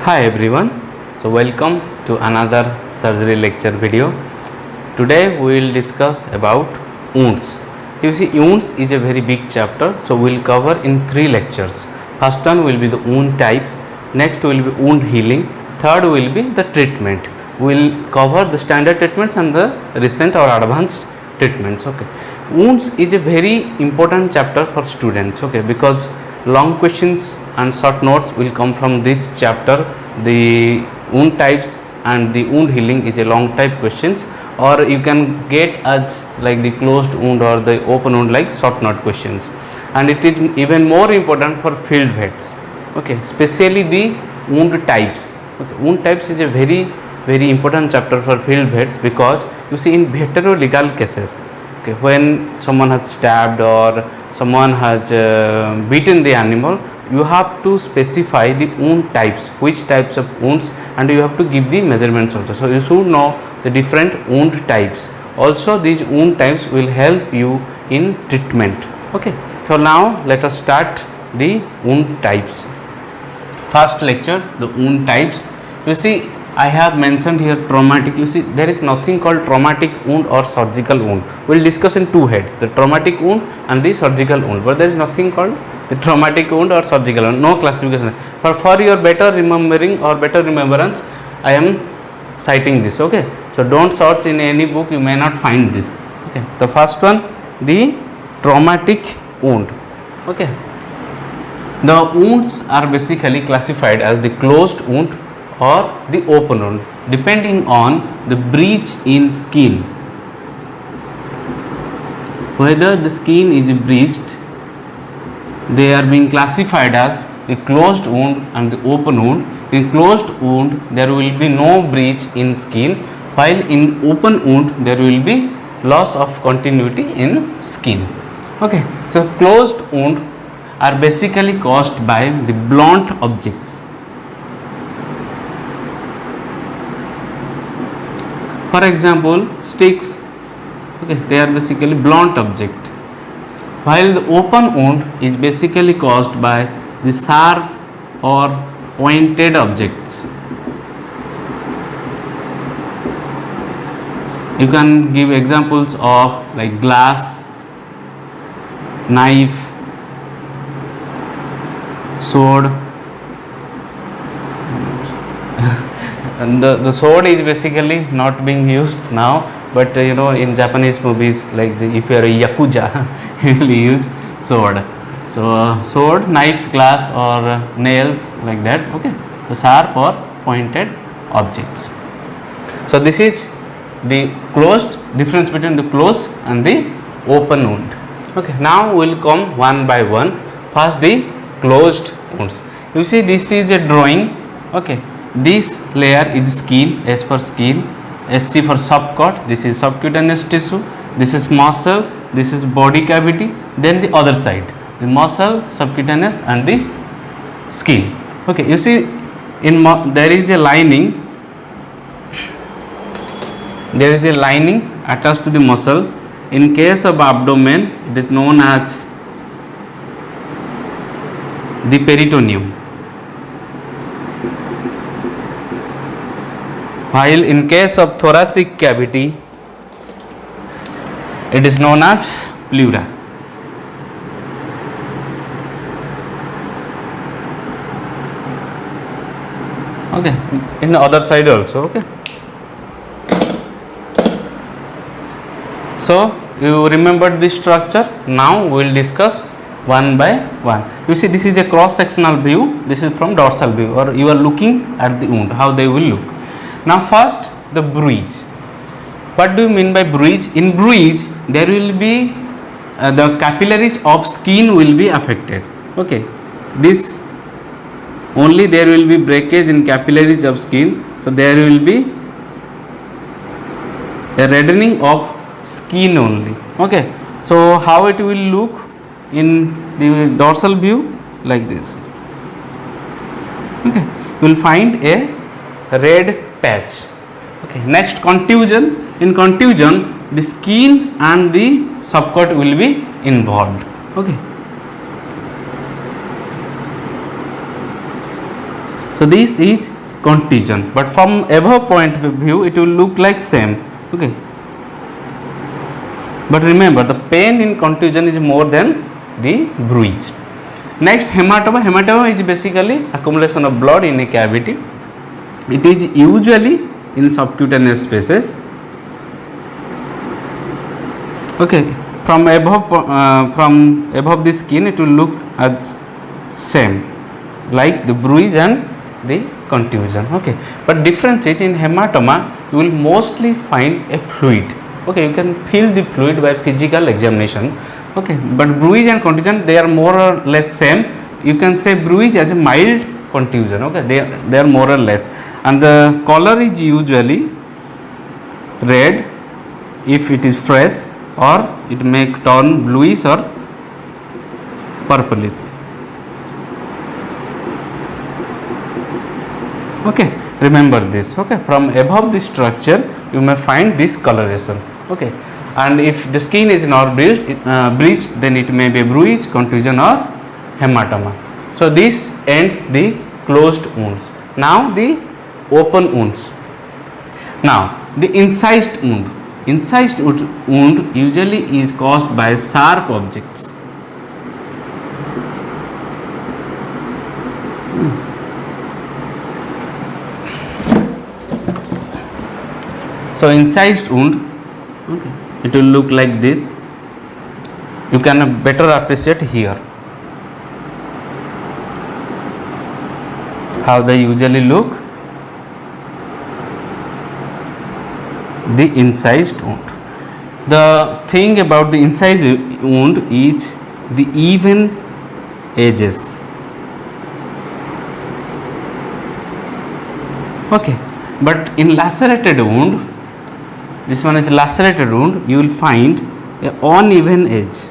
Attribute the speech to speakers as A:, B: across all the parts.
A: Hi everyone, so welcome to another surgery lecture video. Today we will discuss about wounds. You see, wounds is a very big chapter, so we will cover in 3 lectures. First one will be the wound types, next will be wound healing, third will be the treatment. We will cover the standard treatments and the recent or advanced treatments. Okay, wounds is a very important chapter for students, okay, because long questions and short notes will come from this chapter. The wound types and the wound healing is a long type questions, or you can get as like the closed wound or the open wound like short note questions. And it is even more important for field vets, okay, especially the wound types. Okay, wound types is a very important chapter for field vets, because you see in veterological cases, okay, when someone has stabbed or someone has beaten the animal, you have to specify the wound types, which types of wounds, and you have to give the measurements also. So you should know the different wound types. Also these wound types will help you in treatment. Okay, so now let us start the wound types. First lecture, the wound types. You see, I have mentioned here traumatic. You see, there is nothing called traumatic wound or surgical wound. We will discuss in 2 heads, the traumatic wound and the surgical wound, but there is nothing called the traumatic wound or surgical wound, no classification. For your better remembering or better remembrance, I am citing this. Okay, so don't search in any book, you may not find this. Okay, the first one, the traumatic wound. Okay, the wounds are basically classified as the closed wound or the open wound, depending on the breach in skin. Whether the skin is breached, they are being classified as the closed wound and the open wound. In closed wound there will be no breach in skin, while in open wound there will be loss of continuity in skin. Okay, so closed wound are basically caused by the blunt objects. For example, sticks, okay, they are basically blunt object, while the open wound is basically caused by the sharp or pointed objects. You can give examples of like glass, knife, sword. And the sword is basically not being used now, but you know, in Japanese movies, like if you are a yakuza, you will use sword. So sword, knife, glass, or nails, like that. Okay, the sharp or pointed objects. So this is the closed, difference between the closed and the open wound. Okay, now we will come one by one. First, the closed wounds. You see, this is a drawing. Okay, this layer is skin, S for skin, SC for subcut, this is subcutaneous tissue, this is muscle, this is body cavity, then the other side, the muscle, subcutaneous and the skin. Okay, you see, there is a lining, attached to the muscle. In case of abdomen, it is known as the peritoneum, while in case of thoracic cavity, it is known as pleura. Okay, in the other side also. Okay, so you remembered this structure. Now we will discuss one by one. You see, this is a cross sectional view, this is from dorsal view, or you are looking at the wound, how they will look. Now first, the breach. What do you mean by breach? In breach, there will be the capillaries of skin will be affected. Okay, this only there will be breakage in capillaries of skin, so there will be a reddening of skin only. Okay, so how it will look in the dorsal view? Like this. Okay, you will find a red patch. Okay, next, contusion. In contusion, the skin and the subcut will be involved. Okay, So this is contusion, but from above point of view it will look like same. Okay, but remember the pain in contusion is more than the bruise. Next, hematoma. Hematoma is basically accumulation of blood in a cavity. It is usually in subcutaneous spaces. Okay, from above the skin it will look as same like the bruise and the contusion. Okay, but difference is in hematoma you will mostly find a fluid. Okay, you can feel the fluid by physical examination. Okay, but bruise and contusion, they are more or less same. You can say bruise as a mild contusion. Okay, they are more or less, and the color is usually red if it is fresh, or it may turn bluish or purplish. Okay, remember this. Okay, from above the structure you may find this coloration. Okay, and if the skin is not breached, then it may be bruise, contusion or hematoma. So this ends the closed wounds. Now the open wounds. Now the incised wound. Incised wound usually is caused by sharp objects. So incised wound, okay, it will look like this. You can better appreciate here how they usually look. The incised wound. The thing about the incised wound is the even edges. Okay, but in lacerated wound, this one is lacerated wound, you will find a uneven edge.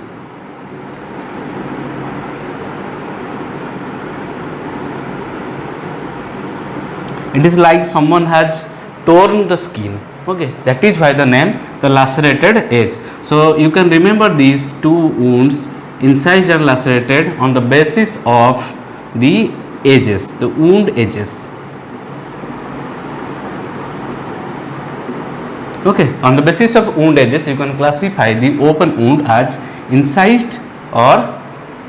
A: It is like someone has torn the skin. Okay, that is why the name the lacerated edge. So you can remember these two wounds, incised and lacerated, on the basis of the edges, the wound edges. Okay, on the basis of wound edges you can classify the open wound as incised or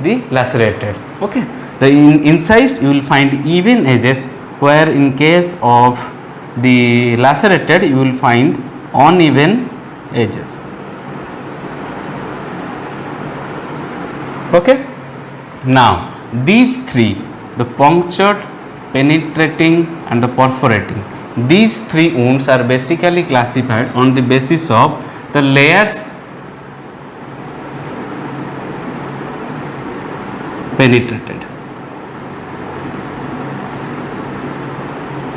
A: the lacerated. Okay, the incised you will find even edges, where in case of the lacerated you will find uneven edges. Okay, now these three, the punctured, penetrating and the perforating, these three wounds are basically classified on the basis of the layers penetrated.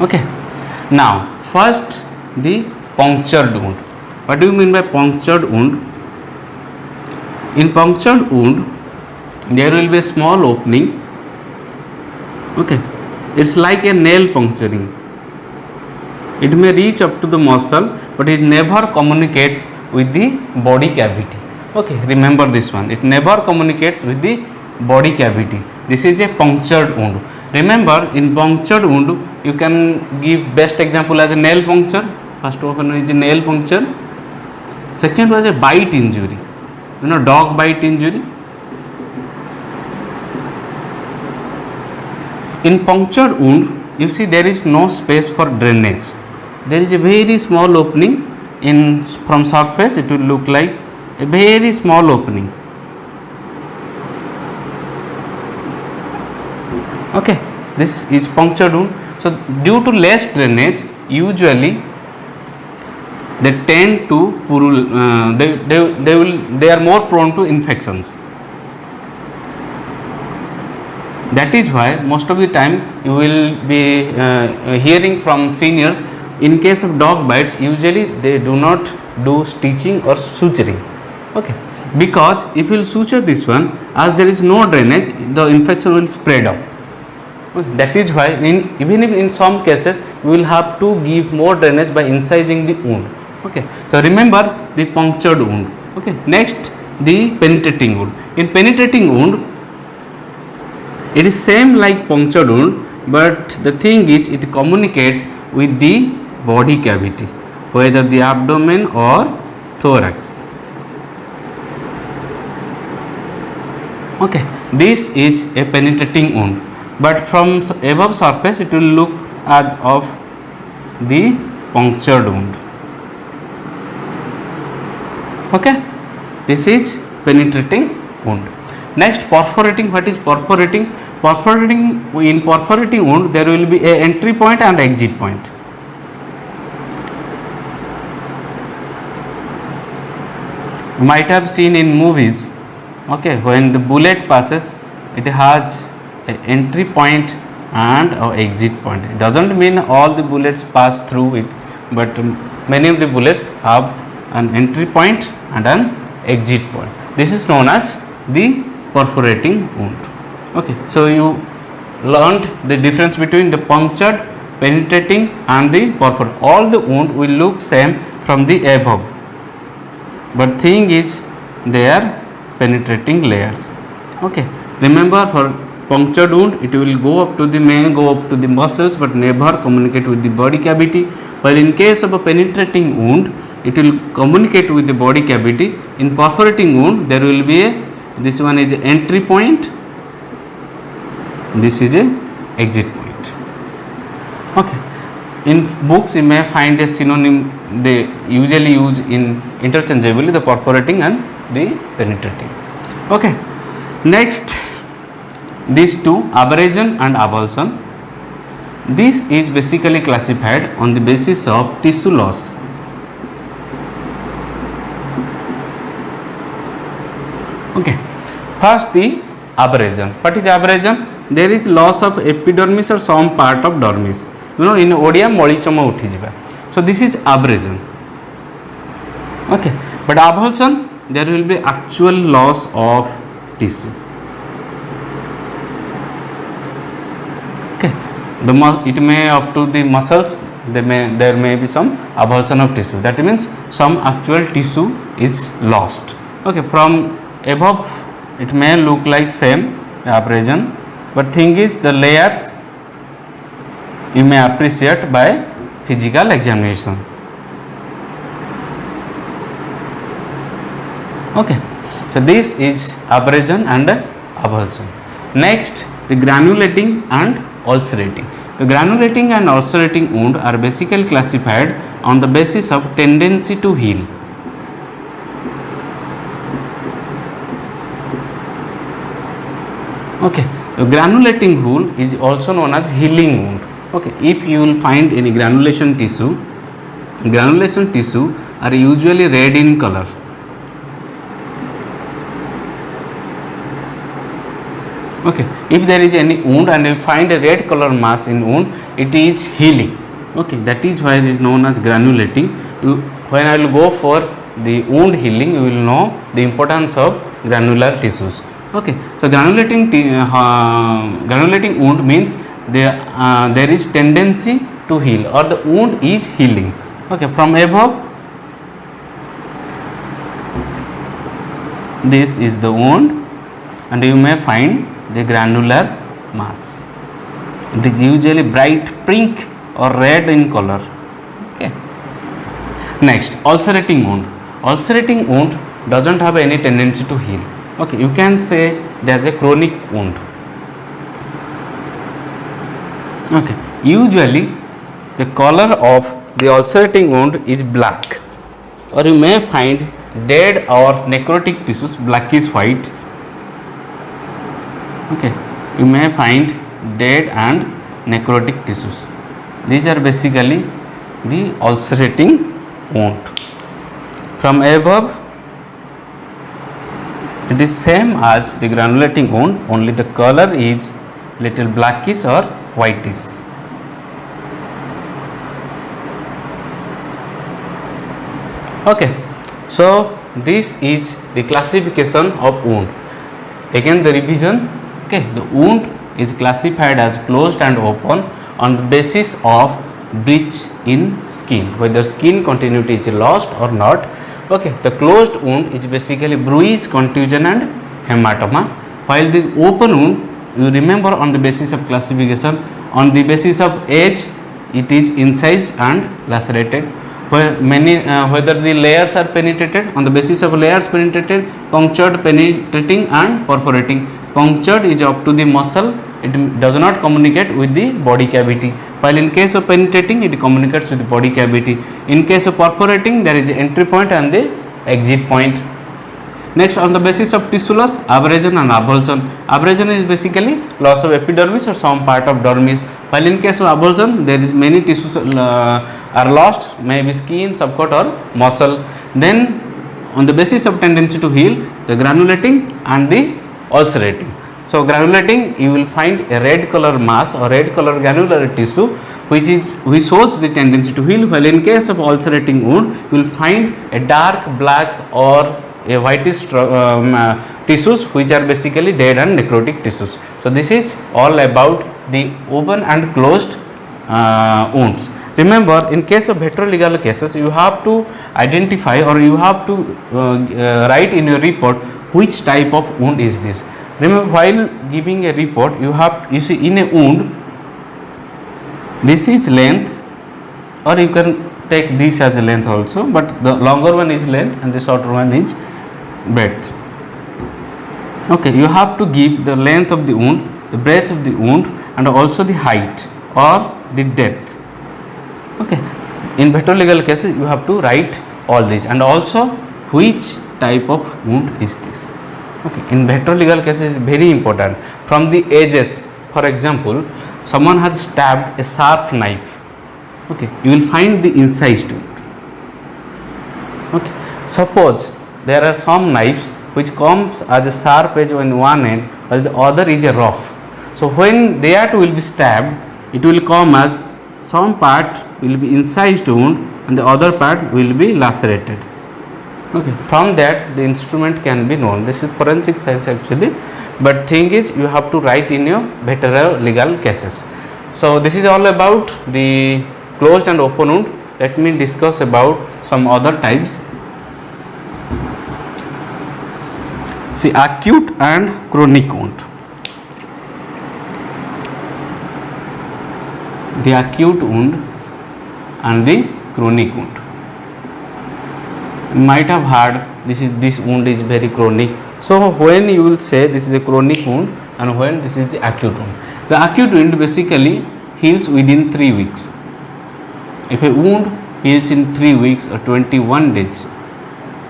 A: Okay, now first the punctured wound. What do you mean by punctured wound? In punctured wound there will be a small opening. Okay, it's like a nail puncturing. It may reach up to the muscle, but it never communicates with the body cavity. Okay, remember this one. It never communicates with the body cavity. This is a punctured wound. Remember, in punctured wound, you can give best example as a nail puncture. First one is a nail puncture. Second was a bite injury. You know, dog bite injury. In punctured wound, you see there is no space for drainage. There is a very small opening in from surface. It will look like a very small opening. Okay, this is punctured wound. So due to less drainage, usually they tend to they are more prone to infections. That is why most of the time you will be hearing from seniors, in case of dog bites usually they do not do stitching or suturing. Okay, because if you will suture this one, as there is no drainage, the infection will spread out. Okay. That is why even if in some cases we will have to give more drainage by incising the wound. Okay, so remember the punctured wound. Okay, next the penetrating wound. In penetrating wound, it is same like punctured wound, but the thing is it communicates with the body cavity, whether the abdomen or thorax. Okay, this is a penetrating wound, but from above surface it will look as of the punctured wound. Okay, this is penetrating wound. Next, perforating. What is perforating? Perforating, in perforating wound there will be a entry point and exit point. You might have seen in movies, okay, when the bullet passes, it has an entry point and an exit point. It doesn't mean all the bullets pass through it, but many of the bullets have an entry point and an exit point. This is known as the perforating wound. Okay, so you learned the difference between the punctured, penetrating and the perforating. All the wound will look same from the above, but thing is they are penetrating layers. Okay, remember, for punctured wound it will go up to the muscles but never communicate with the body cavity, while in case of a penetrating wound it will communicate with the body cavity. In perforating wound there will be this one is entry point, this is a exit point. Okay, in books you may find a synonym, they usually use in interchangeably the perforating and the penetrating. Okay, next, these two, abrasion and avulsion. This is basically classified on the basis of tissue loss. Okay, first the abrasion. What is abrasion? There is loss of epidermis or some part of dermis. You know, in Odia molichoma uthijiba. So this is abrasion. Okay, but avulsion, there will be actual loss of tissue. Okay, it may up to the muscles, there may be some avulsion of tissue. That means some actual tissue is lost. Okay, from above it may look like same abrasion, but thing is the layers you may appreciate by physical examination. Okay, so this is abrasion and avulsion. Next, the granulating and ulcerating. The granulating and ulcerating wound are basically classified on the basis of tendency to heal. Okay, the granulating wound is also known as healing wound. Okay, if you will find any granulation tissue are usually red in color. Okay, if there is any wound and you find a red color mass in wound, it is healing. Okay, that is why it is known as granulating. When I will go for the wound healing, you will know the importance of granular tissues. Okay, so granulating wound means there is tendency to heal, or the wound is healing. Okay, from above, this is the wound and you may find the granular mass. It is usually bright pink or red in color. Okay. Next, ulcerating wound. Ulcerating wound doesn't have any tendency to heal. Okay, you can say there is a chronic wound. Okay, usually the color of the ulcerating wound is black, or you may find dead or necrotic tissues blackish white. Okay, you may find dead and necrotic tissues. These are basically the ulcerating wound. From above, it is same as the granulating wound, only the color is little blackish or whitish. Okay, so this is the classification of wound. Again the revision. Okay, the wound is classified as closed and open on the basis of breach in skin, whether skin continuity is lost or not. Okay, the closed wound is basically bruise, contusion and hematoma, while the open wound, you remember on the basis of classification, On the basis of age, it is incised and lacerated. Whether the layers are penetrated, on the basis of layers penetrated, punctured, penetrating and perforating. Punctured is up to the muscle, it does not communicate with the body cavity, while in case of penetrating it communicates with the body cavity. In case of perforating, there is the entry point and the exit point. Next, on the basis of tissue loss, abrasion and avulsion. Abrasion is basically loss of epidermis or some part of dermis, while in case of avulsion there is many tissues are lost, maybe skin, subcut or muscle. Then on the basis of tendency to heal, the granulating and the ulcerating. So granulating, you will find a red color mass or red color granular tissue which shows the tendency to heal, while in case of ulcerating wound you will find a dark black or a whitish tissues which are basically dead and necrotic tissues. So this is all about the open and closed wounds. Remember, in case of vitreolegal cases, you have to identify or you have to write in your report which type of wound is this. Remember, while giving a report, you see in a wound, this is length, or you can take this as a length also, but the longer one is length and the shorter one is breadth. Okay, you have to give the length of the wound, the breadth of the wound, and also the height or the depth. Okay, in vitreolegal cases you have to write all these, and also which type of wound is this. Okay, in vitreolegal cases it is very important. From the edges, for example, someone has stabbed a sharp knife. Okay, you will find the incised wound. Okay, suppose there are some knives which comes as a sharp edge on one end while the other is a rough. So when that will be stabbed, it will come as some part will be incised wound and the other part will be lacerated. Okay, from that the instrument can be known. This is forensic science actually, but thing is you have to write in your vitreolegal cases. So this is all about the closed and open wound. Let me discuss about some other types. See, acute and chronic wound. The acute wound and the chronic wound. You might have heard this wound is very chronic. So when you will say this is a chronic wound and when this is the acute wound. The acute wound basically heals within 3 weeks. If a wound heals in 3 weeks or 21 days,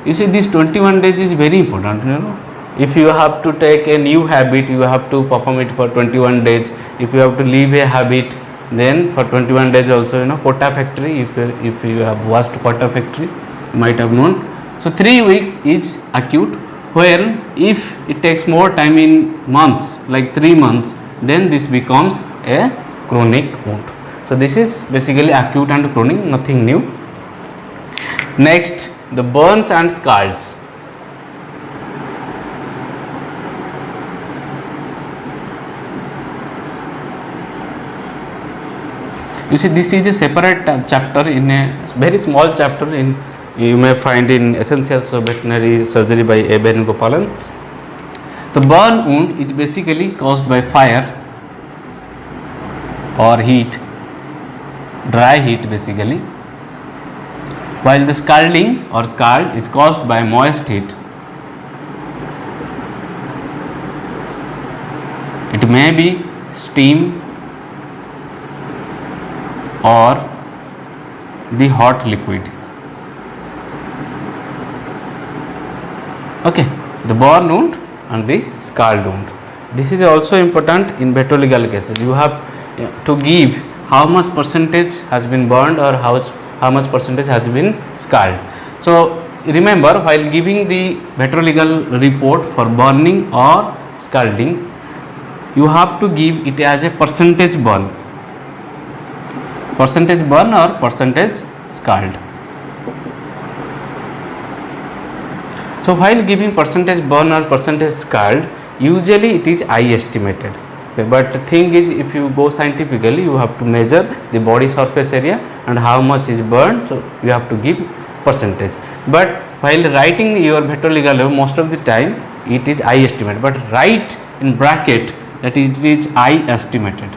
A: you see this 21 days is very important, you know. If you have to take a new habit, you have to perform it for 21 days. If you have to leave a habit, then for 21 days also, you know, Kota factory, if you have watched Kota factory, you might have known. So 3 weeks is acute, where if it takes more time in months, like 3 months, then this becomes a chronic wound. So this is basically acute and chronic, nothing new. Next, the burns and scalds. You see, this is a separate chapter in a very small chapter in you may find in Essentials of Veterinary Surgery by A. Venugopalan. The burn wound is basically caused by fire or heat, dry heat basically, while the scalding or scald is caused by moist heat. It may be steam or the hot liquid. Okay, the burn wound and the scald wound. This is also important in vitreolegal cases. You have to give how much percentage has been burned or how much percentage has been scald. So remember, while giving the vitreolegal report for burning or scalding, you have to give it as a percentage burn. Percentage burn or percentage scald. So while giving percentage burn or percentage scald, usually it is eye estimated. Okay, but the thing is, if you go scientifically, you have to measure the body surface area and how much is burned, so you have to give percentage. But while writing your vitreolegal, most of the time it is eye estimated, but write in bracket that it is eye estimated.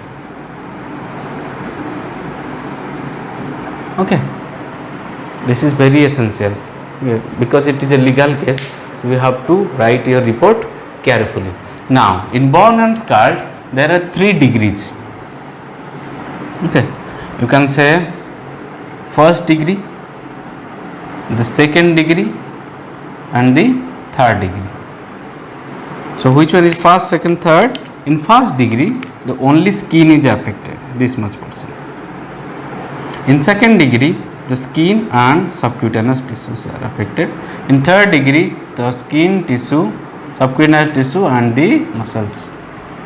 A: Okay, this is very essential. Because it is a legal case, we have to write your report carefully. Now in burn and scald there are 3 degrees. Okay, you can say first degree, the second degree and the third degree. So which one is first, second, third? In first degree the only skin is affected, this much portion. In second degree the skin and subcutaneous tissues are affected. In third degree the skin tissue, subcutaneous tissue and the muscles.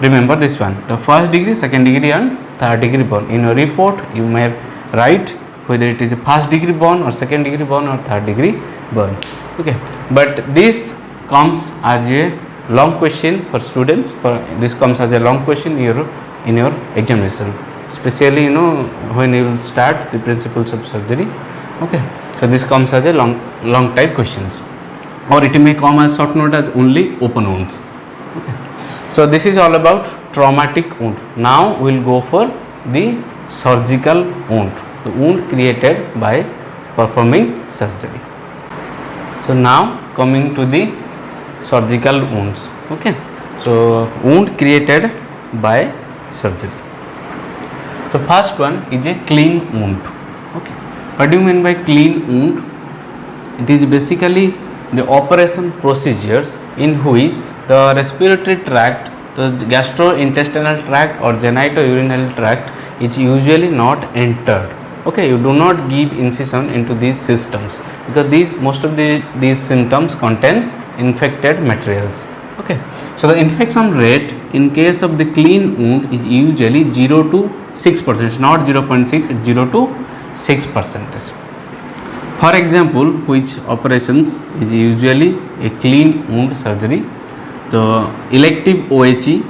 A: Remember this one, the first degree, second degree and third degree burn. In your report you may write whether it is a first degree burn or second degree burn or third degree burn. Okay, but this comes as a long question for students. This comes as a long question in your examination, especially when you will start the principles of surgery. Okay, so this comes as a long type questions, or it may come as short note as only open wounds. Okay, so this is all about traumatic wound. Now we will go for the surgical wound, the wound created by performing surgery. So now coming to the surgical wounds. Okay, so wound created by surgery. So first one is a clean wound. Okay, what do you mean by clean wound? It is basically the operation procedures in which the respiratory tract, the gastrointestinal tract or genitourinary tract is usually not entered. Okay, you do not give incision into these systems because most of these symptoms contain infected materials. Okay, so the infection rate in case of the clean wound is usually 0 to 6%, not 0.6, it's 0 to 6%. For example, which operations is usually a clean wound surgery? The elective OHE,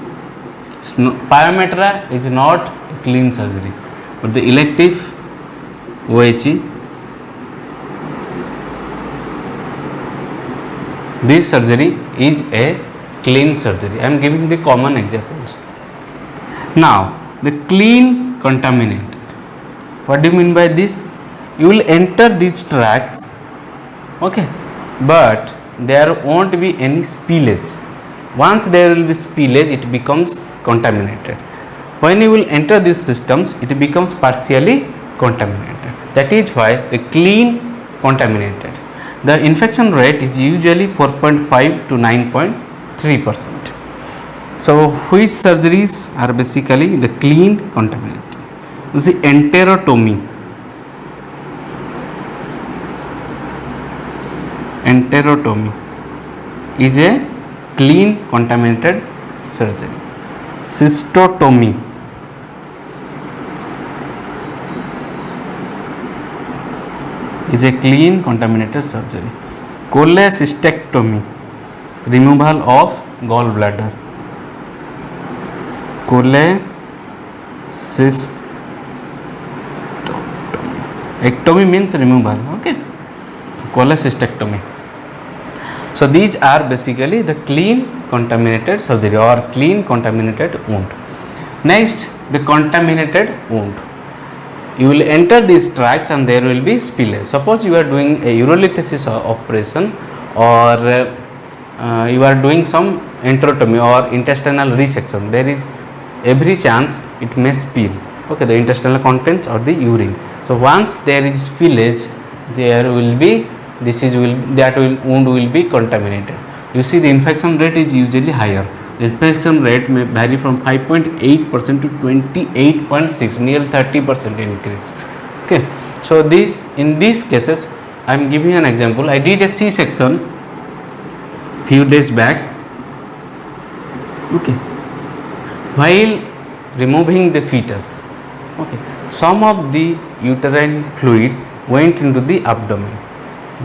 A: pyometra is not a clean surgery, but the elective OHE, this surgery is a clean surgery. I am giving the common examples. Now the clean contaminant, what do you mean by this? You will enter these tracts, okay, but there won't be any spillage. Once there will be spillage, it becomes contaminated. When you will enter these systems, it becomes partially contaminated. That is why the clean contaminated. The infection rate is usually 4.5 to 9.3%. So which surgeries are basically the clean contaminated? You see, enterotomy. Enterotomy is a clean contaminated surgery. Cystotomy is a clean contaminated surgery. Cholecystectomy, removal of gallbladder. Cholecystectomy, ectomy means removal. Okay, cholecystectomy. So these are basically the clean contaminated surgery or clean contaminated wound. Next, the contaminated wound. You will enter these tracts and there will be spillage. Suppose you are doing a urolithosis operation or you are doing some enterotomy or intestinal resection. There is every chance it may spill. Okay, the intestinal contents or the urine. So once there is spillage, there will be wound will be contaminated. You see, the infection rate is usually higher. The infection rate may vary from 5.8% to 28.6, nearly 30% increase. Okay, so in these cases, I am giving an example. I did a C-section few days back. Okay, while removing the fetus, okay, some of the uterine fluids went into the abdomen.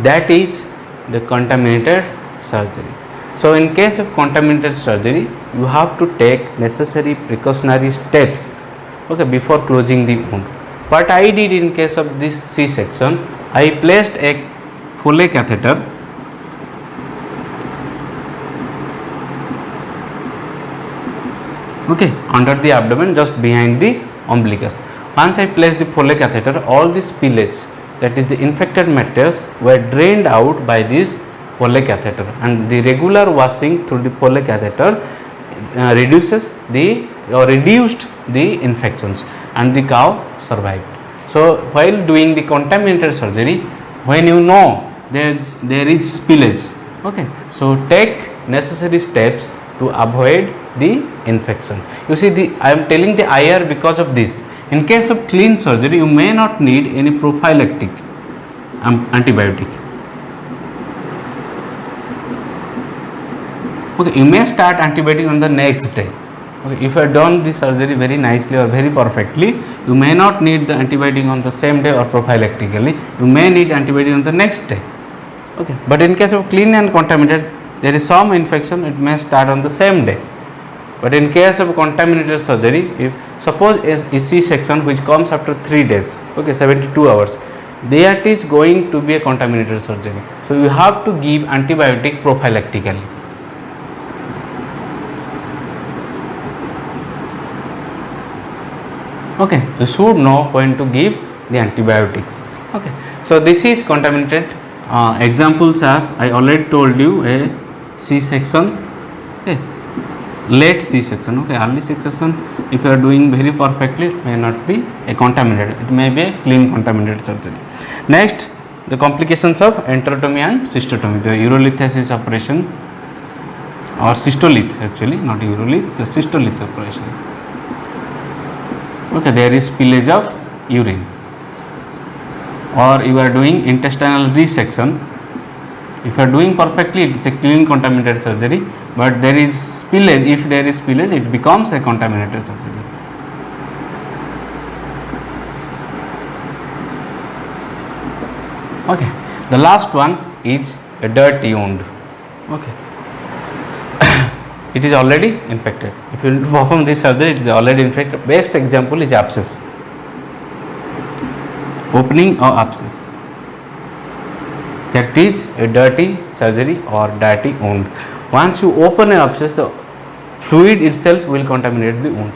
A: That is the contaminated surgery. So in case of contaminated surgery, you have to take necessary precautionary steps, okay, before closing the wound. What I did in case of this C-section, I placed a Foley catheter under the abdomen, just behind the umbilicus. Once I placed the Foley catheter, all the spillage, that is the infected materials, were drained out by this Foley catheter, and the regular washing through the Foley catheter reduced the infections, and the cow survived. So while doing the contaminated surgery, when you know there is spillage, okay, so take necessary steps to avoid the infection. You see, I am telling the IR because of this. In case of clean surgery, you may not need any prophylactic antibiotic. Okay, you may start antibiotic on the next day. Okay, if you have done the surgery very nicely or very perfectly, you may not need the antibiotic on the same day or prophylactically. You may need antibiotic on the next day. Okay, but in case of clean and contaminated, there is some infection, it may start on the same day. But in case of contaminated surgery, if suppose a C-section which comes after 3 days, okay, 72 hours, that is going to be a contaminated surgery. So you have to give antibiotic prophylactically. Okay, you should know when to give the antibiotics. Okay, so this is contaminated. Examples are, I already told you, a C-section, okay, late C-section, okay, early C-section, if you are doing very perfectly, it may not be a contaminated, it may be a clean contaminated surgery. Next, the complications of enterotomy and cystotomy, the urolithiasis operation, or cystolith actually, not urolith, the cystolith operation. Okay, there is spillage of urine, or you are doing intestinal resection. If you are doing perfectly, it is a clean contaminated surgery, but there is spillage. If there is spillage, it becomes a contaminated surgery. Okay, the last one is a dirty wound. Okay, it is already infected. If you perform this surgery, it is already infected. Best example is abscess, opening or abscess. That is a dirty surgery or dirty wound. Once you open an abscess, the fluid itself will contaminate the wound.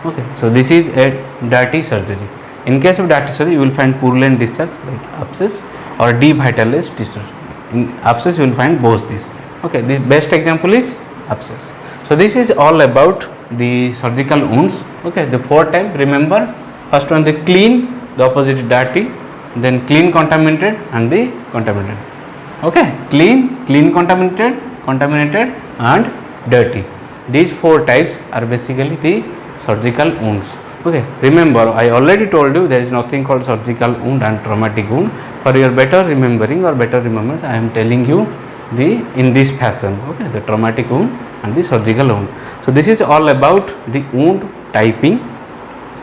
A: Okay, so this is a dirty surgery. In case of dirty surgery, you will find purulent discharge like abscess or devitalized discharge. In abscess, you will find both this. Okay, the best example is abscess. So this is all about the surgical wounds. Okay, the 4 types. Remember, first one the clean, the opposite is dirty, then clean contaminated and the contaminated. Okay, clean, clean contaminated, contaminated and dirty. These 4 types are basically the surgical wounds. Okay, remember, I already told you there is nothing called surgical wound and traumatic wound. For your better remembering or better remembrance, I am telling you in this fashion. Okay, the traumatic wound and the surgical wound. So this is all about the wound typing.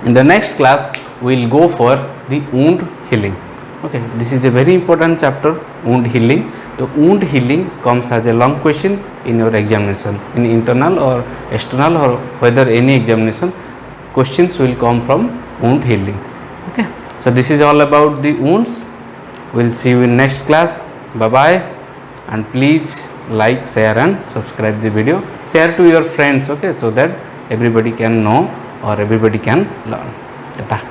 A: In the next class, we will go for the wound healing. Okay, this is a very important chapter, wound healing. The wound healing comes as a long question in your examination, in internal or external or whether any examination, questions will come from wound healing. Okay, so this is all about the wounds. We will see you in next class. Bye bye, and please like, share and subscribe the video. Share to your friends, okay, so that everybody can know or everybody can learn. Tata.